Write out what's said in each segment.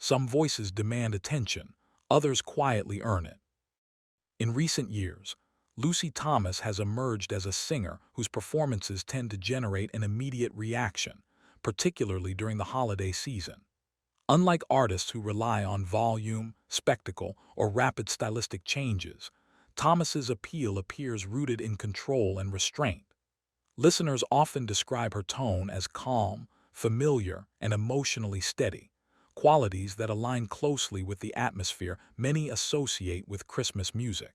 Some voices demand attention, others quietly earn it. In recent years, Lucy Thomas has emerged as a singer whose performances tend to generate an immediate reaction, particularly during the holiday season. Unlike artists who rely on volume, spectacle, or rapid stylistic changes, Thomas's appeal appears rooted in control and restraint. Listeners often describe her tone as calm, familiar, and emotionally steady, qualities that align closely with the atmosphere many associate with Christmas music.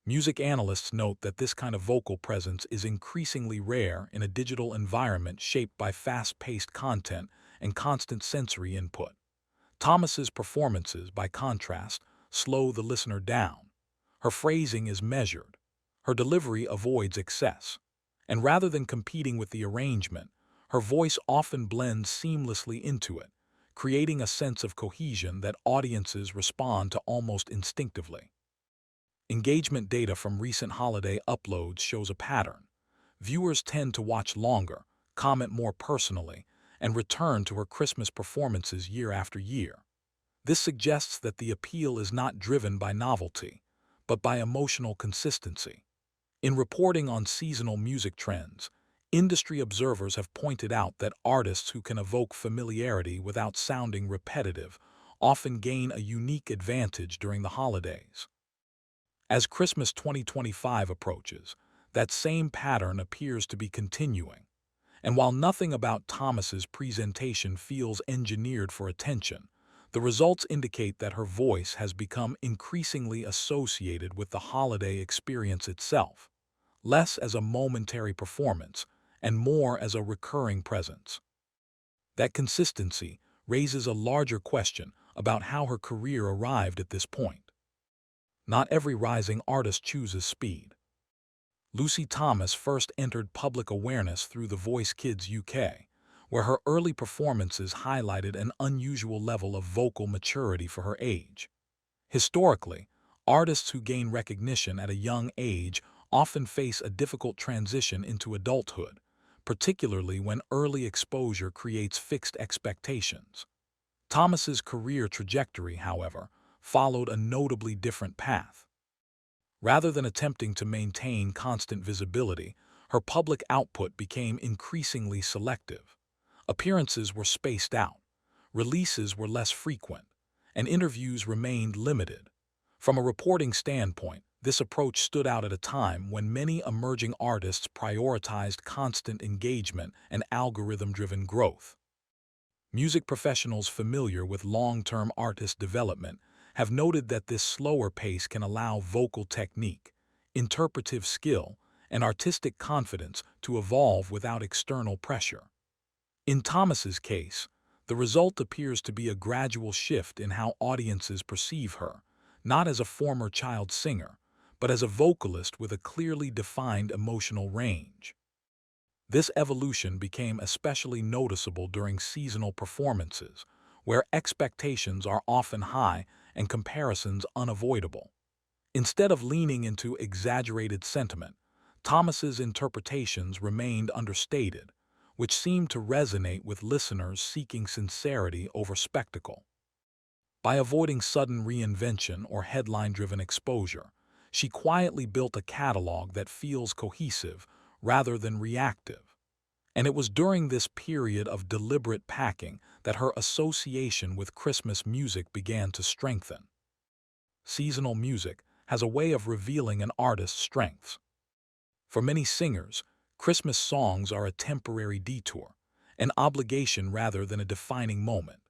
Music analysts note that this kind of vocal presence is increasingly rare in a digital environment shaped by fast-paced content and constant sensory input. Thomas's performances, by contrast, slow the listener down. Her phrasing is measured. Her delivery avoids excess. And rather than competing with the arrangement, her voice often blends seamlessly into it, creating a sense of cohesion that audiences respond to almost instinctively. Engagement data from recent holiday uploads shows a pattern. Viewers tend to watch longer, comment more personally, and return to her Christmas performances year after year. This suggests that the appeal is not driven by novelty, but by emotional consistency. In reporting on seasonal music trends, industry observers have pointed out that artists who can evoke familiarity without sounding repetitive often gain a unique advantage during the holidays. As Christmas 2025 approaches, that same pattern appears to be continuing. And while nothing about Thomas's presentation feels engineered for attention, the results indicate that her voice has become increasingly associated with the holiday experience itself, less as a momentary performance and more as a recurring presence. That consistency raises a larger question about how her career arrived at this point. Not every rising artist chooses speed. Lucy Thomas first entered public awareness through The Voice Kids UK, where her early performances highlighted an unusual level of vocal maturity for her age. Historically, artists who gain recognition at a young age often face a difficult transition into adulthood, particularly when early exposure creates fixed expectations. Thomas's career trajectory, however, followed a notably different path. Rather than attempting to maintain constant visibility, her public output became increasingly selective. Appearances were spaced out, releases were less frequent, and interviews remained limited. From a reporting standpoint, this approach stood out at a time when many emerging artists prioritized constant engagement and algorithm-driven growth. Music professionals familiar with long-term artist development have noted that this slower pace can allow vocal technique, interpretive skill, and artistic confidence to evolve without external pressure. In Thomas's case, the result appears to be a gradual shift in how audiences perceive her, not as a former child singer, but as a vocalist with a clearly defined emotional range. This evolution became especially noticeable during seasonal performances, where expectations are often high and comparisons unavoidable. Instead of leaning into exaggerated sentiment, Thomas's interpretations remained understated, which seemed to resonate with listeners seeking sincerity over spectacle. By avoiding sudden reinvention or headline-driven exposure, she quietly built a catalog that feels cohesive rather than reactive. And it was during this period of deliberate packing that her association with Christmas music began to strengthen. Seasonal music has a way of revealing an artist's strengths. For many singers, Christmas songs are a temporary detour, an obligation rather than a defining moment.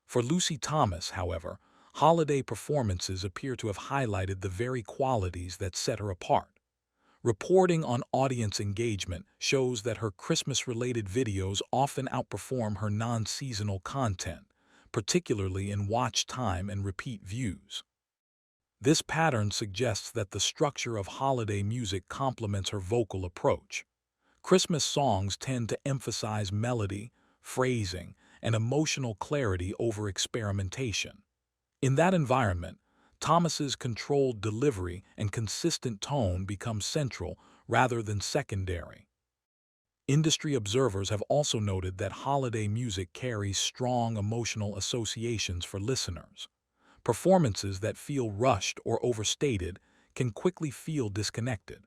For Lucy Thomas, however, holiday performances appear to have highlighted the very qualities that set her apart. Reporting on audience engagement shows that her Christmas-related videos often outperform her non-seasonal content, particularly in watch time and repeat views. This pattern suggests that the structure of holiday music complements her vocal approach. Christmas songs tend to emphasize melody, phrasing, and emotional clarity over experimentation. In that environment, Thomas's controlled delivery and consistent tone become central rather than secondary. Industry observers have also noted that holiday music carries strong emotional associations for listeners. Performances that feel rushed or overstated can quickly feel disconnected.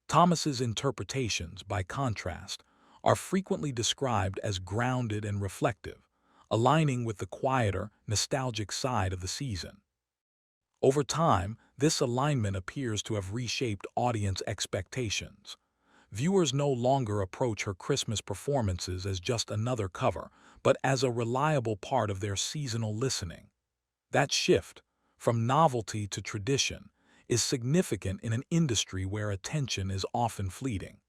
Thomas's interpretations, by contrast, are frequently described as grounded and reflective, aligning with the quieter, nostalgic side of the season. Over time, this alignment appears to have reshaped audience expectations. Viewers no longer approach her Christmas performances as just another cover, but as a reliable part of their seasonal listening. That shift, from novelty to tradition, is significant in an industry where attention is often fleeting.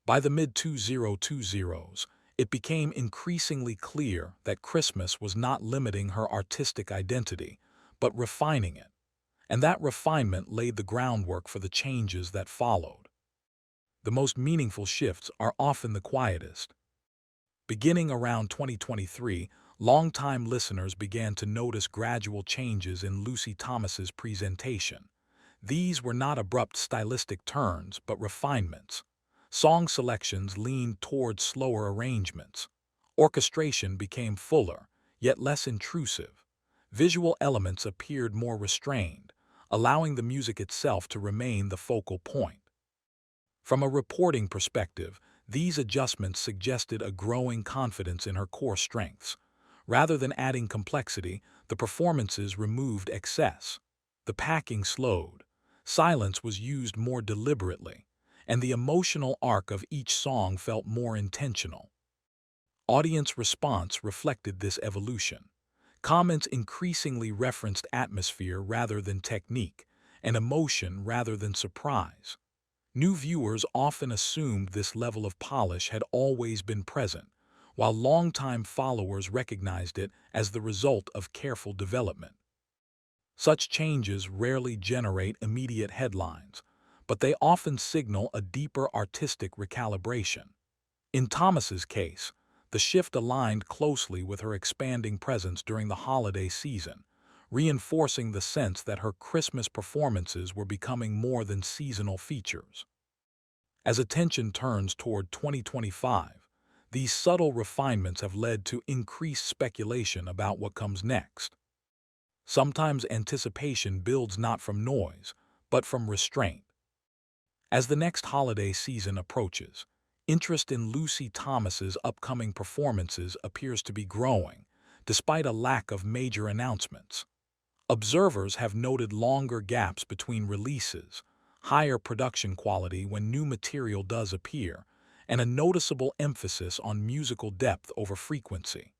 By the mid-2020s, it became increasingly clear that Christmas was not limiting her artistic identity, but refining it, and that refinement laid the groundwork for the changes that followed. The most meaningful shifts are often the quietest. Beginning around 2023, longtime listeners began to notice gradual changes in Lucy Thomas's presentation. These were not abrupt stylistic turns, but refinements. Song selections leaned toward slower arrangements. Orchestration became fuller, yet less intrusive. Visual elements appeared more restrained, allowing the music itself to remain the focal point. From a reporting perspective, these adjustments suggested a growing confidence in her core strengths. Rather than adding complexity, the performances removed excess. The packing slowed. Silence was used more deliberately, and the emotional arc of each song felt more intentional. Audience response reflected this evolution. Comments increasingly referenced atmosphere rather than technique, and emotion rather than surprise. New viewers often assumed this level of polish had always been present, while longtime followers recognized it as the result of careful development. Such changes rarely generate immediate headlines, but they often signal a deeper artistic recalibration. In Thomas's case, the shift aligned closely with her expanding presence during the holiday season, reinforcing the sense that her Christmas performances were becoming more than seasonal features. As attention turns toward 2025, these subtle refinements have led to increased speculation about what comes next. Sometimes anticipation builds not from noise, but from restraint. As the next holiday season approaches, interest in Lucy Thomas's upcoming performances appears to be growing, despite a lack of major announcements. Observers have noted longer gaps between releases, higher production quality when new material does appear, and a noticeable emphasis on musical depth over frequency.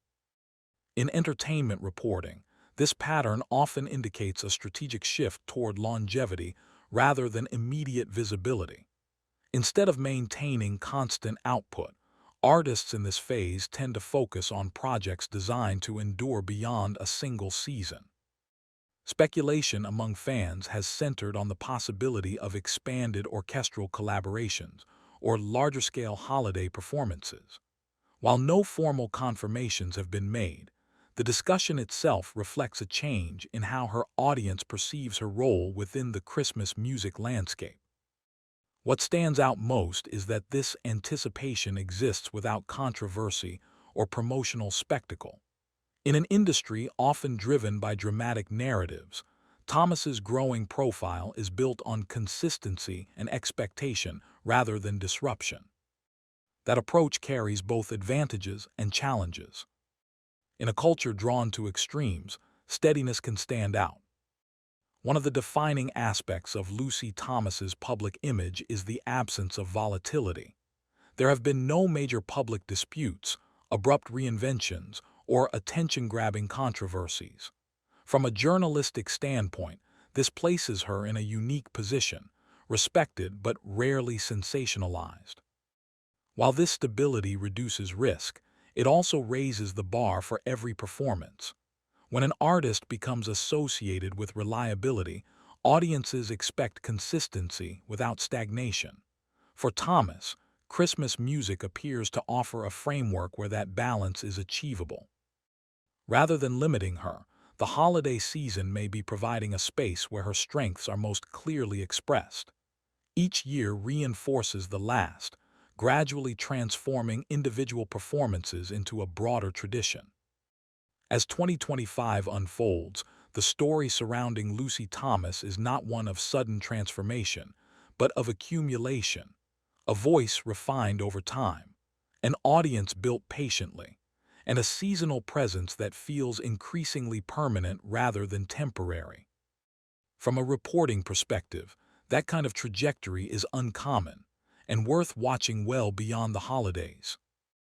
In entertainment reporting, this pattern often indicates a strategic shift toward longevity rather than immediate visibility. Instead of maintaining constant output, artists in this phase tend to focus on projects designed to endure beyond a single season. Speculation among fans has centered on the possibility of expanded orchestral collaborations or larger-scale holiday performances. While no formal confirmations have been made, the discussion itself reflects a change in how her audience perceives her role within the Christmas music landscape. What stands out most is that this anticipation exists without controversy or promotional spectacle. In an industry often driven by dramatic narratives, Thomas's growing profile is built on consistency and expectation rather than disruption. That approach carries both advantages and challenges. In a culture drawn to extremes, steadiness can stand out. One of the defining aspects of Lucy Thomas's public image is the absence of volatility. There have been no major public disputes, abrupt reinventions, or attention-grabbing controversies. From a journalistic standpoint, this places her in a unique position, respected but rarely sensationalized. While this stability reduces risk, it also raises the bar for every performance. When an artist becomes associated with reliability, audiences expect consistency without stagnation. For Thomas, Christmas music appears to offer a framework where that balance is achievable. Rather than limiting her, the holiday season may be providing a space where her strengths are most clearly expressed. Each year reinforces the last, gradually transforming individual performances into a broader tradition. As 2025 unfolds, the story surrounding Lucy Thomas is not one of sudden transformation, but of accumulation, a voice refined over time, an audience built patiently, and a seasonal presence that feels increasingly permanent rather than temporary. From a reporting perspective, that kind of trajectory is uncommon and worth watching well beyond the holidays.